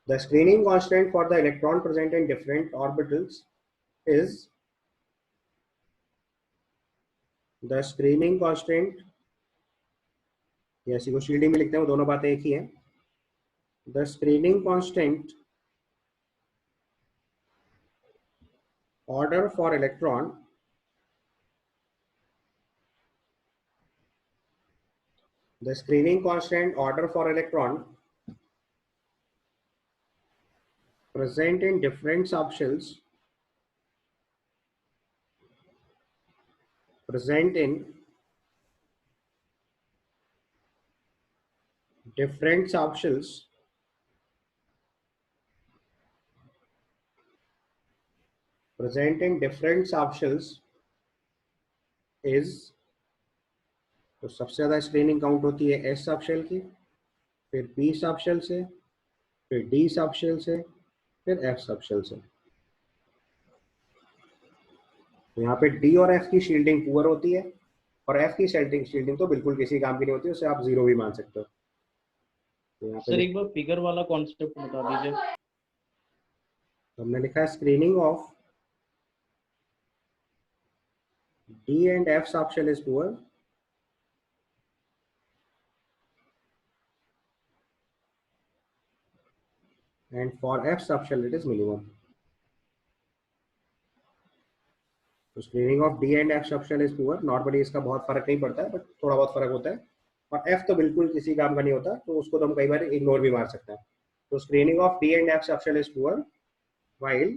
the screening constant for the electron present in different orbitals is the screening constant या इसी को शील्डिंग में लिखते हैं, वो दोनों बातें एक ही हैं. The screening constant order for electron the screening constant order for electron present in different subshells present in different subshells present in different subshells is, तो सबसे ज़्यादा स्क्रीनिंग काउंट होती है एस सबशेल की, फिर पी सबशेल से, फिर D subshell से, फिर एफ सबशेल से. तो यहाँ पे डी और एफ की शील्डिंग पुअर होती है और एफ की शील्डिंग तो बिल्कुल किसी काम की नहीं होती, उसे आप जीरो भी मान सकते हो. तो यहाँ सर पे एक बार फिगर वाला कॉन्सेप्ट बता दीजिए. हमने लिखा है screening of D and F subshell is poor and for F subshell it is minimum. तो screening of D and F subshell is poor. Normally इसका बहुत फर्क नहीं पड़ता है, बट थोड़ा बहुत फर्क होता है. और एफ तो बिल्कुल किसी काम का नहीं होता, तो उसको तो हम कई बार इग्नोर भी मार सकते हैं. तो screening of D and F subshell is poor while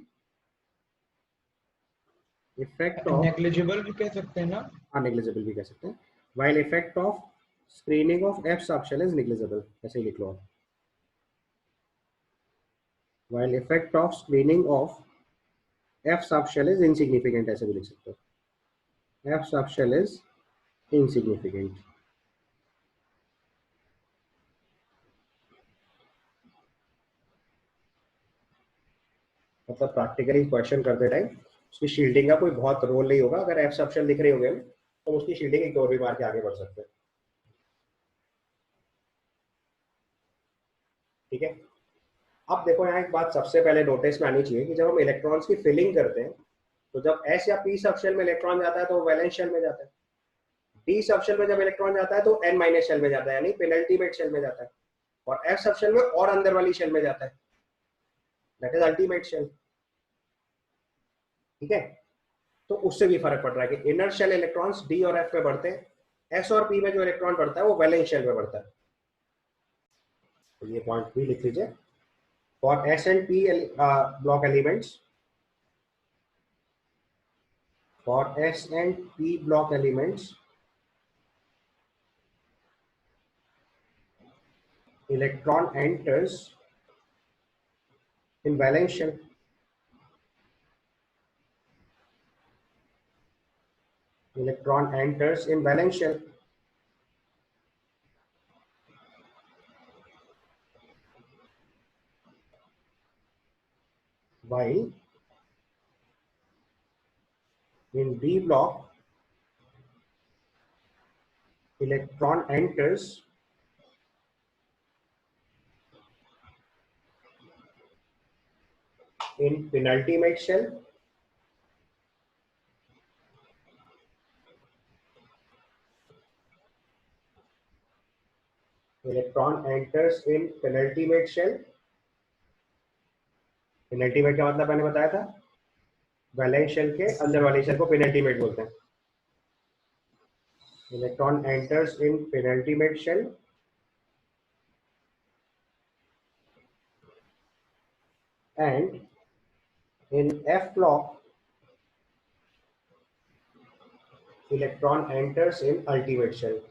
effect of, negligible भी कह सकते हैं ना. हाँ नेग्लिजिबल भी कह सकते हैं. while effect of screening of F subshell is negligible, ऐसे ही लिख लो. while effect of screening of F subshell is insignificant, ऐसे भी लिख सकते हो. F subshell is insignificant. मतलब प्रैक्टिकली क्वेश्चन करते टाइम उसकी शील्डिंग का कोई बहुत रोल नहीं होगा. अगर F सबशेल दिख रही होगी तो उसकी शील्डिंग इग्नोर भी मार के आगे बढ़ सकते हैं. ठीक है. अब देखो यहाँ एक बात सबसे पहले नोटिस में आनी चाहिए कि जब हम इलेक्ट्रॉन्स की फिलिंग करते हैं तो जब एस या पी सबशेल में इलेक्ट्रॉन जाता है तो वैलेंस शेल में जाता है. डी सबशेल में जब इलेक्ट्रॉन जाता है तो एन माइनस शेल में जाता है, यानी पेनल्टीमेट शेल में जाता है. और एफ सबशेल में और अंदर वाली शेल में जाता है, दैट इज अल्टीमेट शेल. ठीक है. तो उससे भी फर्क पड़ रहा है कि इनर शेल इलेक्ट्रॉन्स डी और एफ में बढ़ते हैं, एस और पी में जो इलेक्ट्रॉन बढ़ता है वो वैलेंस शेल में बढ़ता है. तो ये पॉइंट भी लिख लीजिए. For S and P block elements, for S and P block elements, electron enters in valence shell. Electron enters in valence shell. While in B block, electron enters in penultimate shell. Electron enters in penultimate shell. Penultimate का मतलब मैंने बताया था, valence shell के अंदर वाली shell को penultimate बोलते हैं. Electron enters in penultimate shell and in f block electron enters in ultimate shell.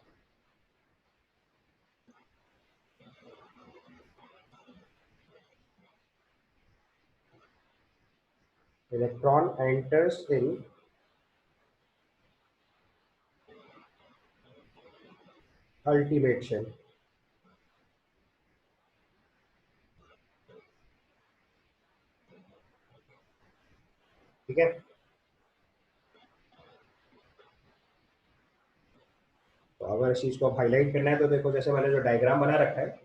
Electron enters in ultimate shell. ठीक है. तो अगर इस चीज को हाईलाइट करना है तो देखो, जैसे मैंने जो डायग्राम बना रखा है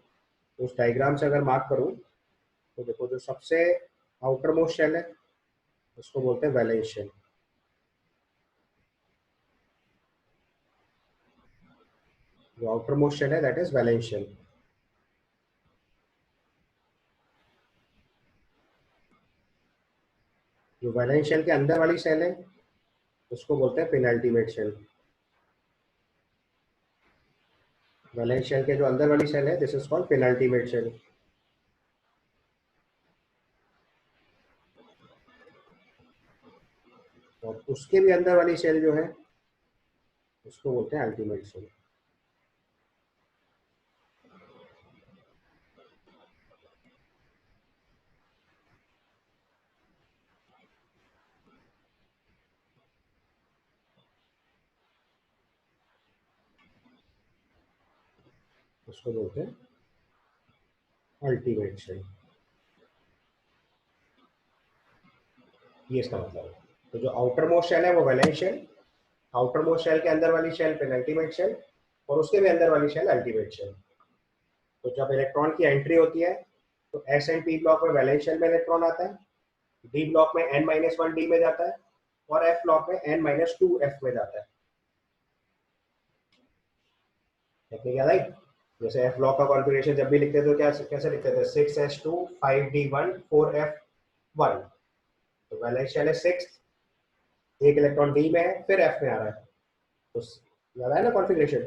उस डायग्राम से अगर मार्क करूं तो देखो जो सबसे आउटर मोस्ट शेल है उसको बोलते हैं वैलेंस शेल. जो आउटर मोस्ट शेल है दैट इज वैलेंस शेल। जो वैलेंस शेल के अंदर वाली सेल है उसको बोलते हैं पेनल्टीमेट शेल। वैलेंस शेल के जो अंदर वाली सेल है this is called penultimate shell. और उसके भी अंदर वाली सेल जो है उसको बोलते हैं अल्टीमेट शेल। उसको बोलते हैं अल्टीमेट शेल। ये इसका मतलब है। तो जो आउटर मोस्ट शेल है वो valence shell, outermost shell के अंदर वाली शेल पेनल्टीमेट शेल, और उसके भी अंदर वाली शेल अल्टीमेट शेल। तो जब इलेक्ट्रॉन की एंट्री होती है तो एस एंड पी ब्लॉक में वैलेंस शेल में इलेक्ट्रॉन आता है, डी ब्लॉक में n-1 डी में जाता है, और एफ ब्लॉक में n-2 एफ में जाता है। टेक्निक याद आई? जैसे एफ ब्लॉक का कॉन्फ़िगरेशन जब भी लिखते थे तो क्या कैसे लिखते थे? 6s2 5d1 4f1। तो वैलेंस शेल है 6, एक इलेक्ट्रॉन डी में है, फिर एफ में आ रहा है। तो याद है ना कॉन्फ़िगरेशन?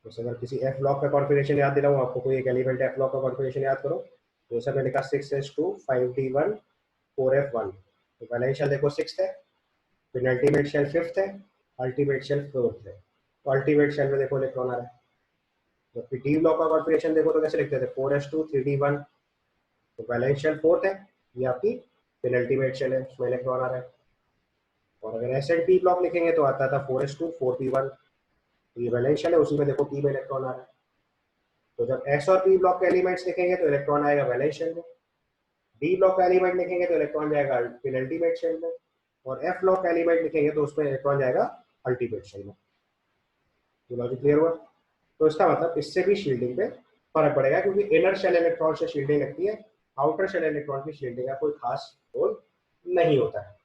तो अगर किसी एफ ब्लॉक का कॉन्फ़िगरेशन याद दिलाऊं आपको, कोई एक एलिमेंट एफ ब्लॉक का कॉन्फ़िगरेशन याद करो, तो जैसा मैंने लिखा 6s2 5d1 4f1। तो वैलेंस शेल देखो 6 है, पेनल्टीमेट शेल 5th है, अल्टीमेट शेल 4th है। तो अल्टीमेट शेल में देखो इलेक्ट्रॉन आ रहा है। जबकि डी ब्लॉक का कॉन्फ़िगरेशन देखो तो कैसे लिखते थे? 4s2 3d1। तो वैलेंस शेल 4th है, ये आपकी पेनल्टीमेट शेल है, उसमें इलेक्ट्रॉन आ रहा है। और अगर एस एंड पी ब्लॉक लिखेंगे तो आता था 4s2 4p1। तो ये वैलेंस शेल है, उसी में देखो पी में इलेक्ट्रॉन आ रहा है। तो जब एस और पी ब्लॉक के एलिमेंट्स लिखेंगे तो इलेक्ट्रॉन आएगा वैलेंस शेल में, डी ब्लॉक का एलिमेंट लिखेंगे तो इलेक्ट्रॉन जाएगा पेनल्टीमेट शेल में, और एफ ब्लॉक का एलिमेंट लिखेंगे तो उसमें इलेक्ट्रॉन जाएगा अल्टीमेट शेल में। तो लॉजिक क्लियर हुआ? तो इसका मतलब इससे भी शील्डिंग पे फर्क पड़ेगा, क्योंकि इनर शेल इलेक्ट्रॉन से शील्डिंग लगती है, आउटर शेल इलेक्ट्रॉन की शील्डिंग का कोई खास रोल नहीं होता है।